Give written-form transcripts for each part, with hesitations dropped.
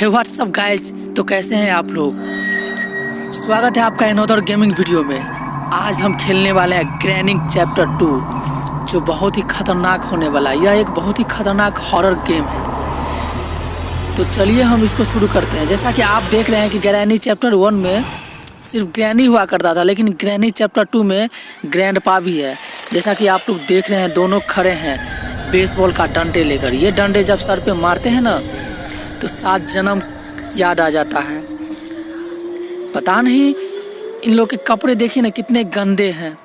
हे WhatsApp guys, तो कैसे हैं आप लोग। स्वागत है आपका अनदर गेमिंग वीडियो में। आज हम खेलने वाले हैं ग्रैनिंग चैप्टर 2, जो बहुत ही खतरनाक होने वाला है। यह एक बहुत ही खतरनाक हॉरर गेम है। तो चलिए हम इसको शुरू करते हैं। जैसा कि आप देख रहे हैं कि ग्रैनी चैप्टर 1 में सिर्फ ग्रैनी हुआ करता था, लेकिन ग्रैनी चैप्टर 2 में ग्रैंडपा भी है। जैसा कि आप लोग देख रहे हैं, दोनों खड़े हैं बेसबॉल का डंडे लेकर। ये डंडे जब सर पे मारते हैं ना, तो 7 जन्म याद आ जाता है। पता नहीं, इन लोग के कपड़े देखिए ना कितने गंदे हैं।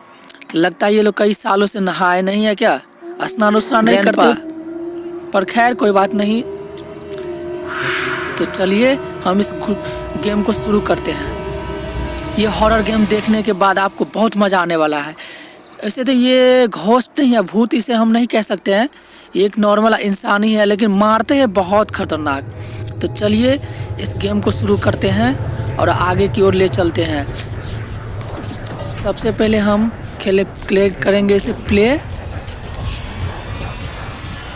लगता है ये लोग कई सालों से नहाए नहीं है क्या, स्नान उस्नान नहीं करते। पर खैर कोई बात नहीं। तो चलिए हम इस गेम को शुरू करते हैं। ये हॉरर गेम देखने के बाद आपको बहुत मज़ा आने वाला है। ऐसे तो ये घोस्ट नहीं है, भूत इसे हम नहीं कह सकते हैं। एक नॉर्मल इंसान ही है, लेकिन मारते हैं बहुत खतरनाक। तो चलिए इस गेम को शुरू करते हैं और आगे की ओर ले चलते हैं। सबसे पहले हम प्ले करेंगे इसे प्ले।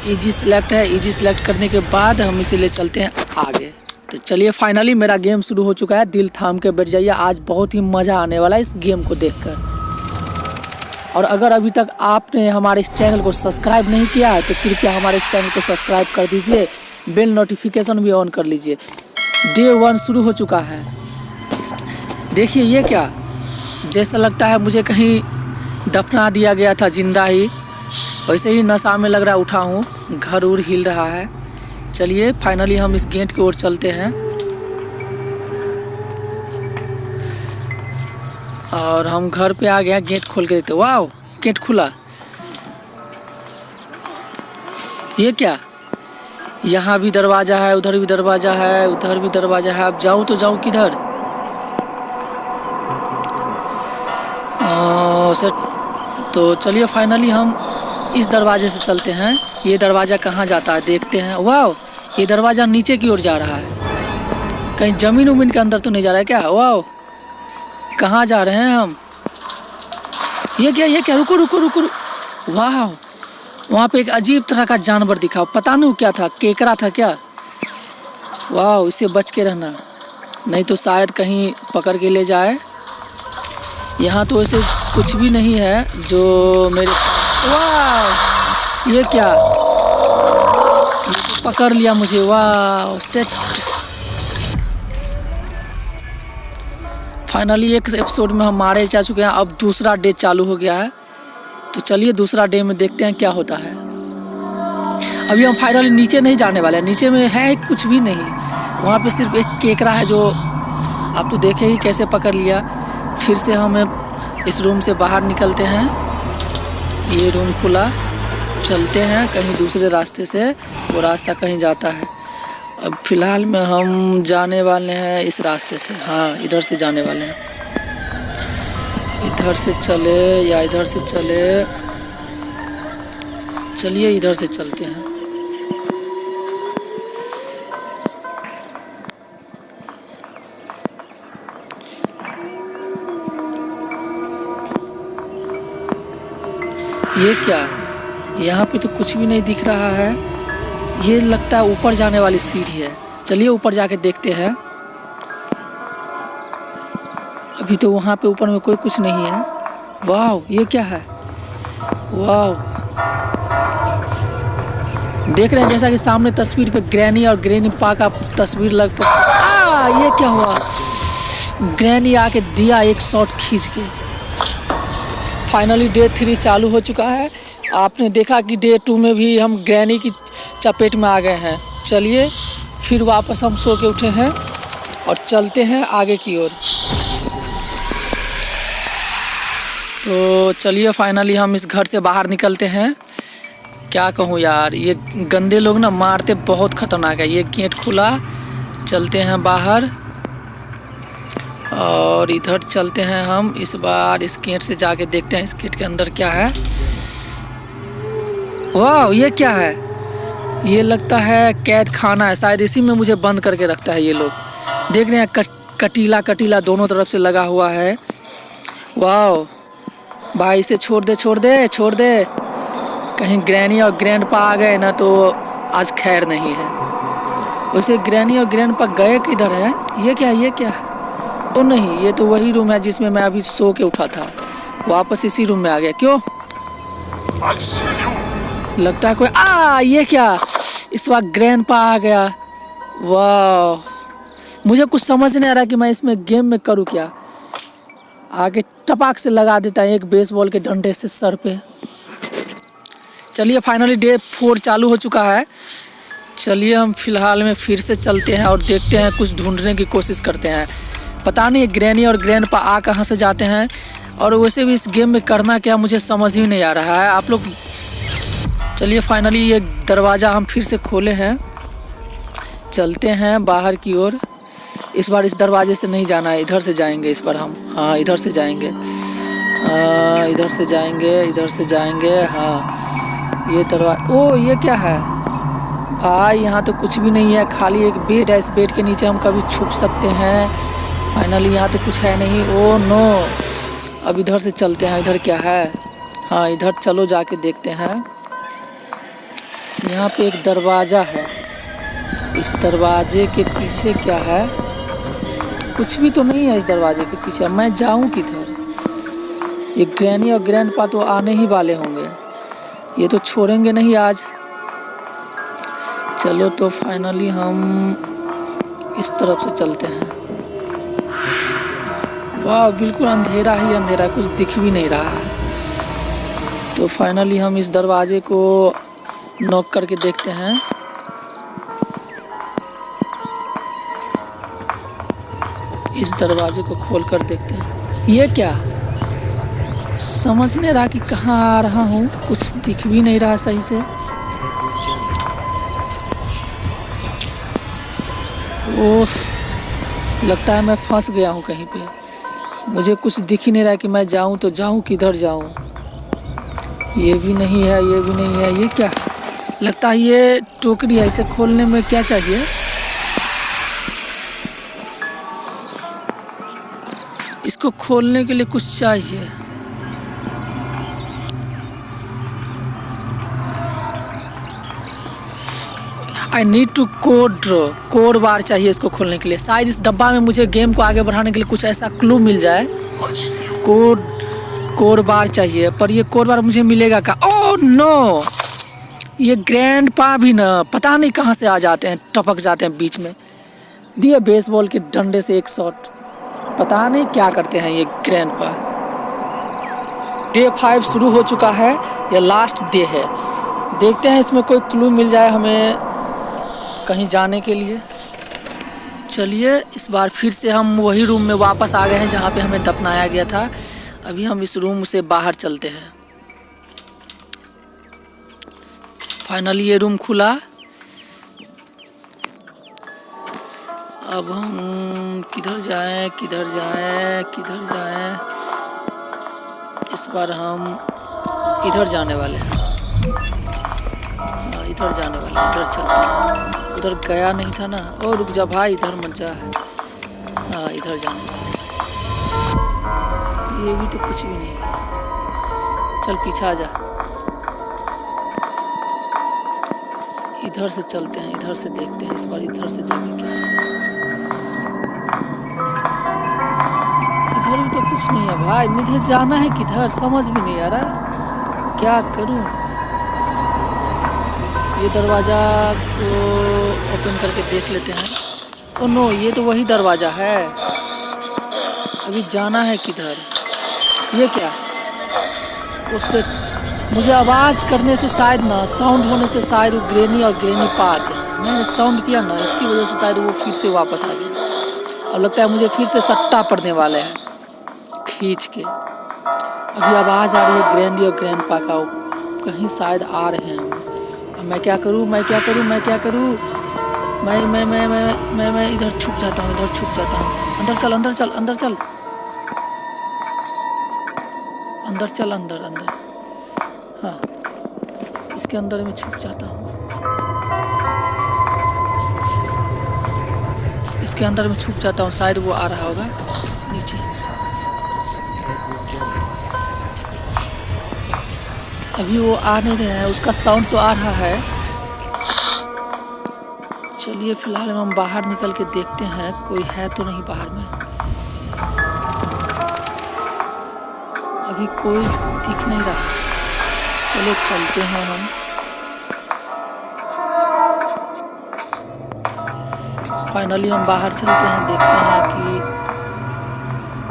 इजी सिलेक्ट है, इजी सिलेक्ट करने के बाद हम इसे ले चलते हैं आगे। तो चलिए फाइनली मेरा गेम शुरू हो चुका है। दिल थाम के बैठ जाइए, आज बहुत ही मज़ा आने वाला है इस गेम को देखकर। और अगर अभी तक आपने हमारे इस चैनल को सब्सक्राइब नहीं किया है, तो कृपया हमारे इस चैनल को सब्सक्राइब कर दीजिए, बेल नोटिफिकेशन भी ऑन कर लीजिए। डे 1 शुरू हो चुका है। देखिए ये क्या, जैसा लगता है मुझे कहीं दफना दिया गया था जिंदा ही। वैसे ही नशा में लग रहा उठा हूँ, घर उर हिल रहा है। चलिए फाइनली हम इस गेट की ओर चलते हैं और हम घर पे आ गए। गेट खोल के देते। वाह, गेट खुला। ये क्या, यहाँ भी दरवाजा है, उधर भी दरवाजा है, उधर भी दरवाजा है। अब जाऊँ तो जाऊँ किधर। तो चलिए फाइनली हम इस दरवाजे से चलते हैं। ये दरवाज़ा कहाँ जाता है देखते हैं। वाह, ये दरवाज़ा नीचे की ओर जा रहा है। कहीं ज़मीन उमीन के अंदर तो नहीं जा रहा है क्या। वाह, कहाँ जा रहे हैं हम। ये क्या, रुको रुको रुको, रुको। वाह, वहाँ पे एक अजीब तरह का जानवर दिखा, पता नहीं क्या था, केकड़ा था क्या। वाह, इससे बच के रहना, नहीं तो शायद कहीं पकड़ के ले जाए। यहाँ तो ऐसे कुछ भी नहीं है जो मेरे। वाह, ये क्या, ये तो पकड़ लिया मुझे। वाह, सेट। फाइनली एक एपिसोड में हम मारे जा चुके हैं। अब दूसरा डे चालू हो गया है। तो चलिए दूसरा डे में देखते हैं क्या होता है। अभी हम फाइनली नीचे नहीं जाने वाले हैं। नीचे में है कुछ भी नहीं, वहाँ पे सिर्फ एक केकड़ा है जो आप तो देखे ही कैसे पकड़ लिया। फिर से हम इस रूम से बाहर निकलते हैं। ये रूम खुला, चलते हैं कहीं दूसरे रास्ते से। वो रास्ता कहीं जाता है। अब फिलहाल में हम जाने वाले हैं इस रास्ते से। हाँ, इधर से जाने वाले हैं। इधर से चले या इधर से चले। चलिए इधर से चलते हैं। ये क्या, यहाँ पे तो कुछ भी नहीं दिख रहा है। ये लगता है ऊपर जाने वाली सीढ़ी है। चलिए ऊपर जाके देखते हैं। अभी तो वहाँ पे ऊपर में कोई कुछ नहीं है। वाह, ये क्या है। वाह, देख रहे हैं जैसा कि सामने तस्वीर पे ग्रैनी और ग्रैनी पा का तस्वीर लग पा। ये क्या हुआ, ग्रैनी आके दिया एक शॉट खींच के। फाइनली डे 3 चालू हो चुका है। आपने देखा कि डे 2 में भी हम ग्रैनी की चपेट में आ गए हैं। चलिए फिर वापस हम सो के उठे हैं और चलते हैं आगे की ओर। तो चलिए फाइनली हम इस घर से बाहर निकलते हैं। क्या कहूँ यार, ये गंदे लोग ना मारते बहुत खतरनाक है। ये गेट खुला, चलते हैं बाहर और इधर चलते हैं हम। इस बार इस गेट से जाके देखते हैं इस गेट के अंदर क्या है। वाह, ये क्या है, ये लगता है कैद खाना है। शायद इसी में मुझे बंद करके रखता है ये लोग। देख रहे हैं कटीला कटीला दोनों तरफ से लगा हुआ है। वाह भाई, इसे छोड़ दे छोड़ दे छोड़ दे। कहीं ग्रैनी और ग्रैंडपा आ गए ना तो आज खैर नहीं है। वैसे ग्रैनी और ग्रैंडपा गए किधर है? ये क्या है? ये क्या है? ओ नहीं, ये तो वही रूम है जिसमें मैं अभी सो के उठा था। वापस इसी रूम में आ गया। क्यों? लगता है कोई ये क्या? इस वक्त ग्रैंडपा आ गया। वाह, मुझे कुछ समझ नहीं आ रहा कि मैं इसमें गेम में करूँ क्या। आगे टपाक से लगा देता है एक बेसबॉल के डंडे से सर पे। चलिए फाइनली डे 4 चालू हो चुका है। चलिए हम फिलहाल में फिर से चलते हैं और देखते हैं, कुछ ढूंढने की कोशिश करते हैं। पता नहीं ग्रैनी और ग्रैंडपा आ कहाँ से जाते हैं, और वैसे भी इस गेम में करना क्या मुझे समझ ही नहीं आ रहा है। आप लोग चलिए फाइनली ये दरवाज़ा हम फिर से खोले हैं। चलते हैं बाहर की ओर। इस बार इस दरवाजे से नहीं जाना है, इधर से जाएंगे इस बार हम। हाँ इधर से जाएंगे, इधर से जाएंगे, इधर से जाएंगे। हाँ ये दरवाजा। ओ ये क्या है भाई? यहाँ तो कुछ भी नहीं है, खाली एक बेड है। इस बेड के नीचे हम कभी छुप सकते हैं। फाइनली यहाँ तो कुछ है नहीं। ओ नो, अब इधर से चलते हैं। इधर क्या है? हाँ इधर चलो जाके देखते हैं। यहाँ पे एक दरवाज़ा है। इस दरवाजे के पीछे क्या है? कुछ भी तो नहीं है इस दरवाजे के पीछे। मैं जाऊँ किधर? ये ग्रैनी और ग्रैंडपा तो आने ही वाले होंगे, ये तो छोड़ेंगे नहीं आज। चलो तो फाइनली हम इस तरफ से चलते हैं। वाह बिल्कुल अंधेरा ही अंधेरा, कुछ दिख भी नहीं रहा है। तो फाइनली हम इस दरवाजे को नॉक करके देखते हैं। इस दरवाजे को खोल कर देखते हैं। ये क्या? समझ नहीं रहा कि कहाँ आ रहा हूँ, कुछ दिख भी नहीं रहा सही से। ओह, लगता है मैं फंस गया हूँ कहीं पे। मुझे कुछ दिख ही नहीं रहा कि मैं जाऊँ तो जाऊँ किधर जाऊँ। ये भी नहीं है, ये भी नहीं है। ये क्या? लगता है ये टोकरी है। इसे खोलने में क्या चाहिए? इसको खोलने के लिए कुछ चाहिए। आई नीड टू कोड बार चाहिए इसको खोलने के लिए। शायद इस डब्बा में मुझे गेम को आगे बढ़ाने के लिए कुछ ऐसा क्लू मिल जाए। कोड बार चाहिए, पर ये कोड बार मुझे मिलेगा क्या? ओह नो, ये ग्रैंडपा भी ना पता नहीं कहाँ से आ जाते हैं, टपक जाते हैं बीच में। दिए बेसबॉल के डंडे से एक शॉट। पता नहीं क्या करते हैं ये ग्रैंडपा। डे 5 शुरू हो चुका है, ये लास्ट डे है। देखते हैं इसमें कोई क्लू मिल जाए हमें कहीं जाने के लिए। चलिए इस बार फिर से हम वही रूम में वापस आ गए हैं जहाँ पे हमें दफनाया गया था। अभी हम इस रूम से बाहर चलते हैं। फाइनली ये रूम खुला। अब हम किधर जाएं, किधर जाएं, किधर जाएं? इस बार हम इधर जाने वाले हैं। हाँ इधर जाने वाले हैं, इधर चलते हैं। उधर गया नहीं था ना। ओ रुक जा भाई, इधर मत जा। हाँ इधर जाने वाले हैं। ये भी तो कुछ भी नहीं है। चल पीछे आ जा। इधर से चलते हैं, इधर से देखते हैं। इस बार इधर से जाने क्या। इधर भी तो कुछ नहीं है भाई। मुझे जाना है किधर समझ भी नहीं आ रहा, क्या करूं। ये दरवाज़ा को ओपन करके देख लेते हैं। ओ नो, ये तो वही दरवाज़ा है। अभी जाना है किधर? ये क्या? उससे मुझे आवाज़ करने से शायद ना, साउंड होने से शायद वो ग्रैनी और ग्रैंडपा आ गए। मैंने साउंड किया ना, इसकी वजह से शायद वो फिर से वापस आ गए। और लगता है मुझे फिर से सट्टा पड़ने वाले हैं खींच के। अभी आवाज़ आ रही है ग्रैंडी और ग्रैंडपा का, कहीं शायद आ रहे हैं। अब मैं क्या करूं, मैं क्या करूं, मैं क्या करूं? मैं इधर छुप जाता हूं, इधर छुप जाता हूं। अंदर चल, अंदर चल, अंदर चल, अंदर चल, अंदर अंदर। हाँ इसके अंदर में छुप जाता हूँ। इसके अंदर में छुप जाता हूँ, शायद वो आ रहा होगा नीचे। अभी वो आ नहीं रहा है, उसका साउंड तो आ रहा है। चलिए चलिए फिलहाल हम बाहर निकल के देखते हैं कोई है तो नहीं बाहर में। अभी कोई दिख नहीं रहा। चलो चलते हैं हम। फाइनली हम बाहर चलते हैं, देखते हैं कि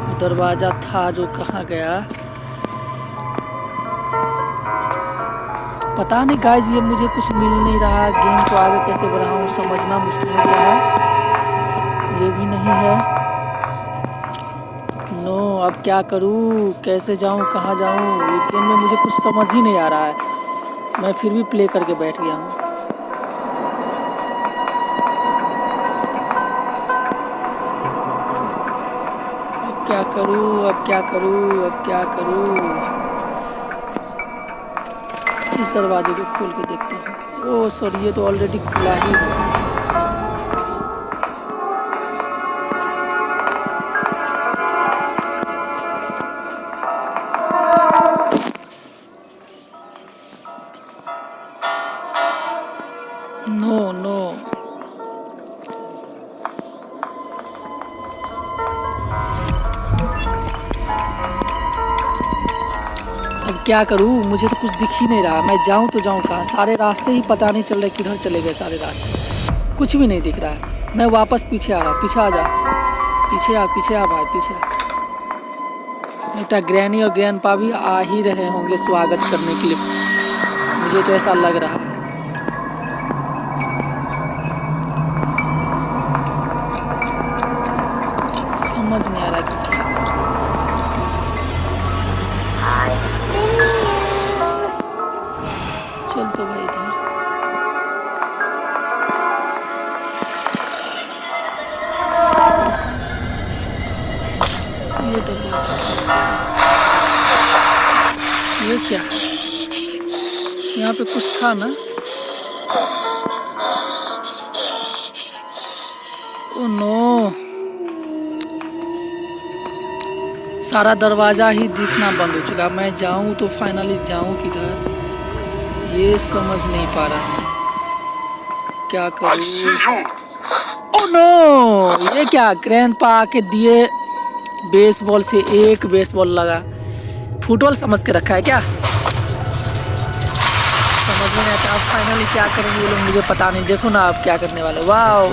वो दरवाज़ा था जो कहाँ गया। पता नहीं गाइस, ये मुझे कुछ मिल नहीं रहा। गेम को आगे कैसे बढ़ाऊँ समझना मुश्किल हो गया है। ये भी नहीं है। नो, अब क्या करूँ, कैसे जाऊँ, कहाँ जाऊँ? ये गेम में मुझे कुछ समझ ही नहीं आ रहा है। मैं फिर भी प्ले करके बैठ गया हूँ। अब क्या करूँ, अब क्या करूँ, अब क्या करूँ? इस दरवाजे को खोल के देखते हैं। ओह सॉरी, ये तो ऑलरेडी खुला ही है। नो नो, अब क्या करूँ? मुझे तो कुछ दिख ही नहीं रहा। मैं जाऊँ तो जाऊँ कहाँ? सारे रास्ते ही पता नहीं चल रहे किधर चले गए। सारे रास्ते कुछ भी नहीं दिख रहा है। मैं वापस पीछे आ रहा। पीछे आ जा, पीछे आ, पीछे आ भाई, पीछे आ। नहीं तो ग्रैनी और ग्रैंडपा भी आ ही रहे होंगे स्वागत करने के लिए, मुझे तो ऐसा लग रहा है। समझ नहीं आ रहा कि क्या। चल तो भाई इधर। ये दरवाजा, ये क्या है? यहाँ पे कुछ था ना? ओह नो, सारा दरवाजा ही दिखना बंद हो चुका। मैं जाऊँ तो फाइनली जाऊँ किधर, ये समझ नहीं पा रहा हूँ। क्या करूँ? ओह नो, ये क्या? ग्रैंडपा आके दिए बेसबॉल से एक बेसबॉल लगा। फुटबॉल समझ के रखा है क्या? समझ में नहीं आता। अब फाइनली क्या करेंगे ये लोग, मुझे पता नहीं। देखो ना अब क्या करने वाले। वाह,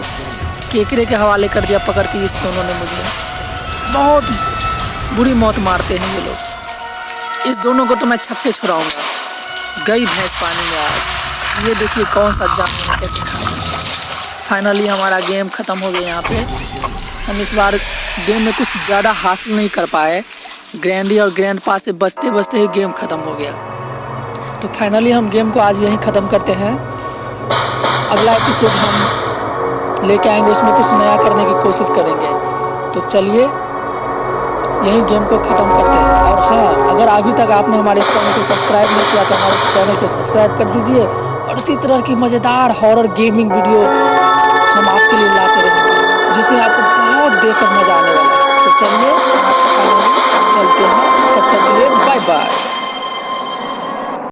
केकरे के हवाले कर दिया पकड़ के इस दोनों ने मुझे। बहुत बुरी मौत मारते हैं ये लोग। इस दोनों को तो मैं छक्के छुड़ाऊंगा। गई भैंस पानी में आज। ये देखिए कौन सा जाम कैसे खाया। फाइनली हमारा गेम ख़त्म हो गया। यहाँ पे हम इस बार गेम में कुछ ज़्यादा हासिल नहीं कर पाए। ग्रैंडी और ग्रैंडपा से बचते बचते ही गेम ख़त्म हो गया। तो फाइनली हम गेम को आज यहीं ख़त्म करते हैं। अगला एपिसोड हम लेके आएंगे, उसमें कुछ नया करने की कोशिश करेंगे। तो चलिए यहीं गेम को ख़त्म करते हैं। और हाँ, अगर अभी तक आपने हमारे चैनल को सब्सक्राइब नहीं किया तो हमारे चैनल को सब्सक्राइब कर दीजिए और इसी तरह की मज़ेदार हॉरर गेमिंग वीडियो